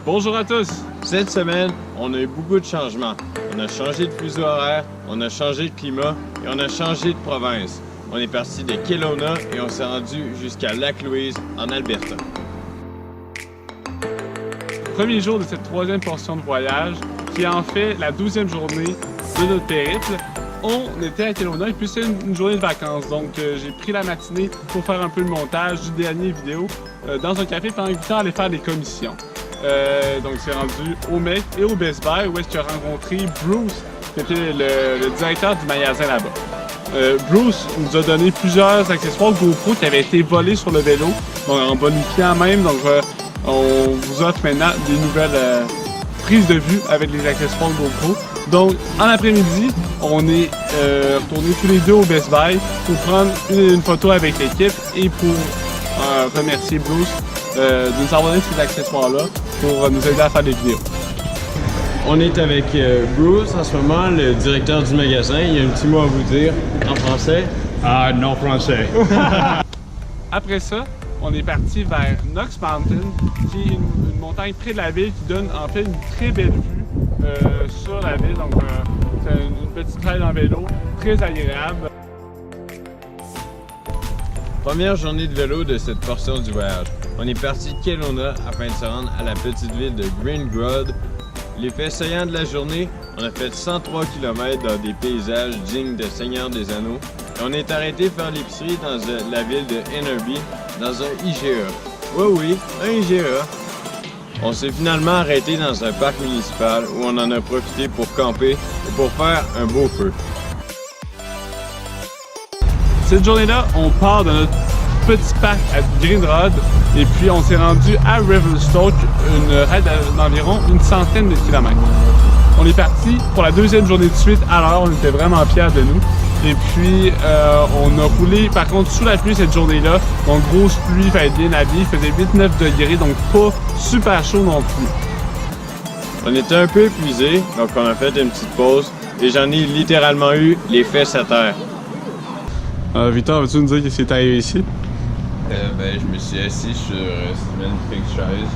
Bonjour à tous! Cette semaine, on a eu beaucoup de changements. On a changé de fuseau horaire, on a changé de climat et on a changé de province. On est parti de Kelowna et on s'est rendu jusqu'à Lac-Louise, en Alberta. Premier jour de cette troisième portion de voyage, qui est en fait la 12e journée de notre périple. On était à Kelowna et puis c'est une journée de vacances, donc j'ai pris la matinée pour faire un peu le montage du dernier vidéo dans un café pendant 8 heures aller faire des commissions. Donc c'est rendu au MEC et au Best Buy où est-ce que j'ai rencontré Bruce, qui était le directeur du magasin là-bas. Bruce nous a donné plusieurs accessoires GoPro qui avaient été volés sur le vélo, donc en bonifiant même. Donc on vous offre maintenant des nouvelles prises de vue avec les accessoires GoPro. Donc en après-midi, on est retournés tous les deux au Best Buy pour prendre une photo avec l'équipe et pour remercier Bruce de nous avoir donné ces accessoires-là pour nous aider à faire des vidéos. On est avec Bruce en ce moment, le directeur du magasin. Il y a un petit mot à vous dire en français. Ah, non français. Après ça, on est parti vers Knox Mountain, qui est une montagne près de la ville qui donne en fait une très belle vue sur la ville. Donc c'est une petite trail en vélo, très agréable. Première journée de vélo de cette portion du voyage. On est parti de Kelowna afin de se rendre à la petite ville de Greengrod. L'effet saillant de la journée, on a fait 103 km dans des paysages dignes de Seigneur des Anneaux. Et on est arrêté faire l'épicerie dans la ville de Enderby, dans un IGA. Oui, un IGA. On s'est finalement arrêté dans un parc municipal où on en a profité pour camper et pour faire un beau feu. Cette journée-là, on part de notre petit parc à Greengrod et puis on s'est rendu à Revelstoke, une raid d'environ une centaine de kilomètres. On est parti pour la deuxième journée de suite, alors on était vraiment fiers de nous. Et puis on a roulé par contre sous la pluie cette journée-là, donc grosse pluie, il fallait être bien habillé, il faisait 8-9 degrés, donc pas super chaud non plus. On était un peu épuisés, donc on a fait une petite pause et j'en ai littéralement eu les fesses à terre. Victor, veux-tu nous dire qu'est-ce qui est arrivé ici? Je me suis assis sur cette magnifique chaise.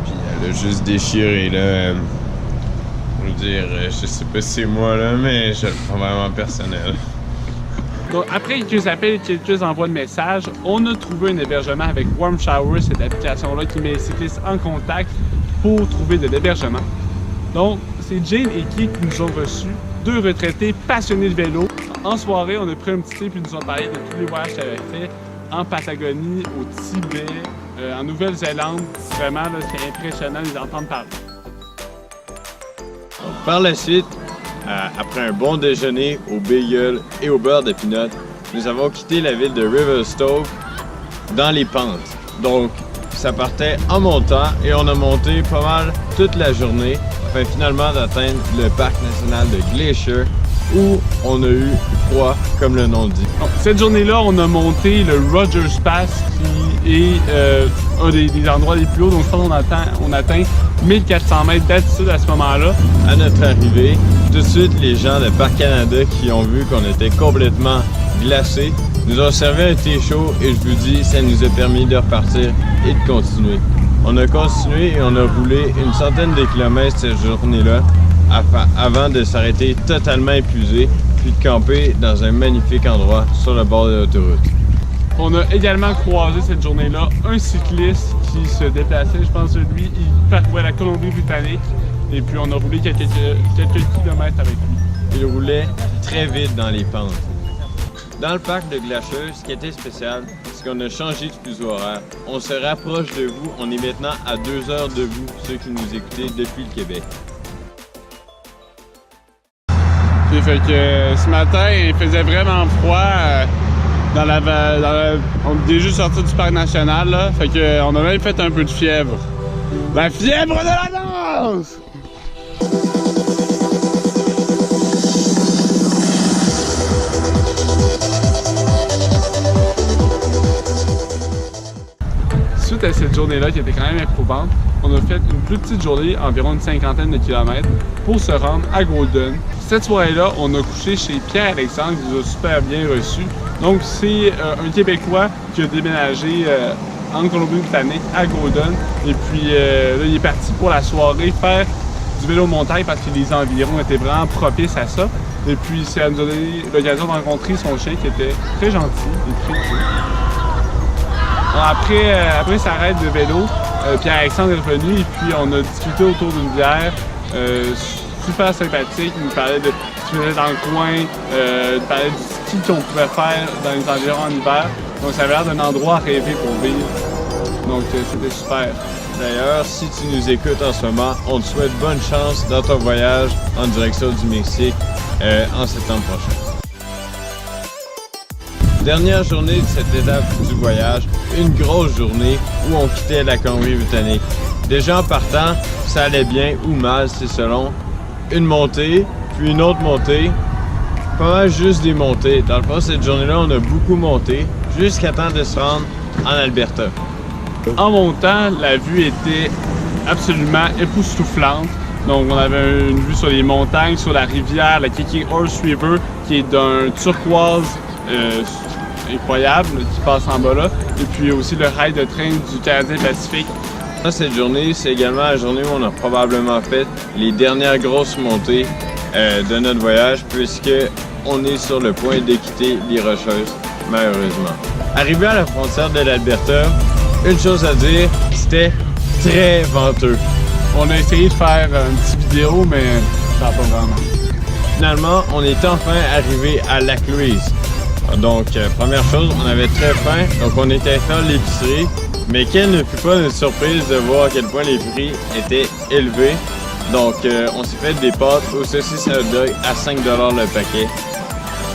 Puis elle a juste déchiré là. Je veux dire, je sais pas si c'est moi là, mais je le prends vraiment personnel. Donc, après quelques appels et quelques envois de messages, on a trouvé un hébergement avec Warm Shower, cette application-là qui met les cyclistes en contact pour trouver de l'hébergement. Donc, c'est Jane et Keith qui nous ont reçus, deux retraités passionnés de vélo. En soirée, on a pris un petit thé puis ils nous ont parlé de tous les voyages qu'ils avaient fait en Patagonie, au Tibet, en Nouvelle-Zélande. Vraiment, c'est impressionnant de les entendre parler. Donc, par la suite, après un bon déjeuner au bagel et au beurre de pinot, nous avons quitté la ville de Revelstoke dans les pentes. Donc, ça partait en montant et on a monté pas mal toute la journée afin finalement d'atteindre le parc national de Glacier où on a eu froid, comme le nom dit. Cette journée-là, on a monté le Rogers Pass, qui est un des endroits les plus hauts. Donc, je pense qu'on atteint 1400 mètres d'altitude à ce moment-là. À notre arrivée, tout de suite, les gens de Parc Canada qui ont vu qu'on était complètement glacés nous ont servi un thé chaud et je vous dis, ça nous a permis de repartir et de continuer. On a continué et on a roulé une centaine de kilomètres cette journée-là avant de s'arrêter totalement épuisé puis de camper dans un magnifique endroit sur le bord de l'autoroute. On a également croisé cette journée-là un cycliste qui se déplaçait, je pense que lui, il parcourait la Colombie-Britannique et puis on a roulé quelques kilomètres avec lui. Il roulait très vite dans les pentes. Dans le parc de Glacier, ce qui était spécial, c'est qu'on a changé de fuseau horaire. On se rapproche de vous, on est maintenant à 2 heures de vous, ceux qui nous écoutez depuis le Québec. Fait que ce matin, il faisait vraiment froid. On est juste sorti du parc national, là. Fait que on a même fait un peu de fièvre. La fièvre de la danse! Suite à cette journée-là qui était quand même éprouvante, on a fait une plus petite journée, environ une cinquantaine de kilomètres, pour se rendre à Golden. Cette soirée-là, on a couché chez Pierre-Alexandre, qui nous a super bien reçus. Donc, c'est un Québécois qui a déménagé en Colombie-Britannique, à Golden. Et puis là, il est parti pour la soirée faire du vélo montagne parce que les environs étaient vraiment propices à ça. Et puis, ça nous a donné l'occasion de rencontrer son chien qui était très gentil et très cool. Après sa raid de vélo, Pierre-Alexandre est revenu et puis on a discuté autour d'une bière super sympathique. Il nous parlait de ce qu'il faisait dans le coin, il parlait du ski qu'on pouvait faire dans les environs en hiver. Donc ça avait l'air d'un endroit à rêver pour vivre. Donc c'était super. D'ailleurs, si tu nous écoutes en ce moment, on te souhaite bonne chance dans ton voyage en direction du Mexique en septembre prochain. Dernière journée de cette étape du voyage, une grosse journée où on quittait la Colombie-Britannique. Déjà en partant, ça allait bien ou mal, c'est selon. Une montée, puis une autre montée, pas mal juste des montées. Dans le fond, cette journée-là, on a beaucoup monté jusqu'à temps de se rendre en Alberta. En montant, la vue était absolument époustouflante. Donc, on avait une vue sur les montagnes, sur la rivière, la Kicking Horse River, qui est d'un turquoise incroyable, qui passe en bas là. Et puis aussi le rail de train du Canadien Pacifique. Cette journée, c'est également la journée où on a probablement fait les dernières grosses montées de notre voyage, puisque on est sur le point de quitter les Rocheuses, malheureusement. Arrivé à la frontière de l'Alberta, une chose à dire, c'était très venteux. On a essayé de faire une petite vidéo, mais ça n'a pas vraiment. Finalement, on est enfin arrivé à Lac-Louise. Donc, première chose, on avait très faim, donc on était faire l'épicerie. Mais quelle ne fut pas notre surprise de voir à quel point les prix étaient élevés. Donc, on s'est fait des pâtes aux saucisses à hot dog à 5 $ le paquet.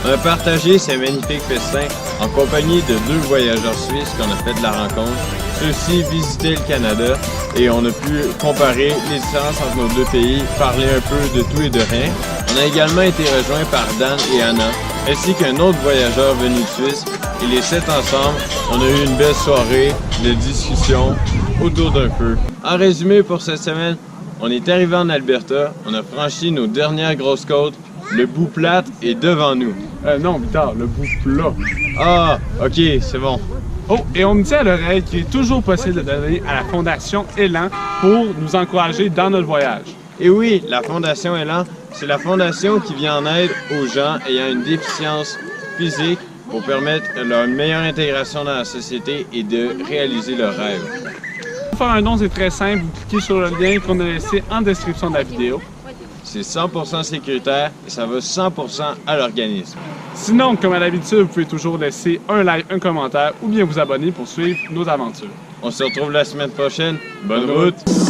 On a partagé ces magnifiques festins en compagnie de 2 voyageurs suisses qu'on a fait de la rencontre. Ceux-ci visitaient le Canada et on a pu comparer les différences entre nos deux pays, parler un peu de tout et de rien. On a également été rejoints par Dan et Anna, ainsi qu'un autre voyageur venu de Suisse. Et les 7 ensemble, on a eu une belle soirée de discussion autour d'un feu. En résumé pour cette semaine, on est arrivé en Alberta, on a franchi nos dernières grosses côtes, le bout plate est devant nous. Non, Victor, le bout plat. Ah, ok, c'est bon. Oh, et on me dit à l'oreille qu'il est toujours possible de donner à la Fondation Élan pour nous encourager dans notre voyage. Et oui, la Fondation Élan, c'est la fondation qui vient en aide aux gens ayant une déficience physique pour permettre leur meilleure intégration dans la société et de réaliser leurs rêves. Pour faire un don, c'est très simple. Vous cliquez sur le lien qu'on a laissé en description de la vidéo. C'est 100% sécuritaire et ça va 100% à l'organisme. Sinon, comme à l'habitude, vous pouvez toujours laisser un like, un commentaire ou bien vous abonner pour suivre nos aventures. On se retrouve la semaine prochaine. Bonne route!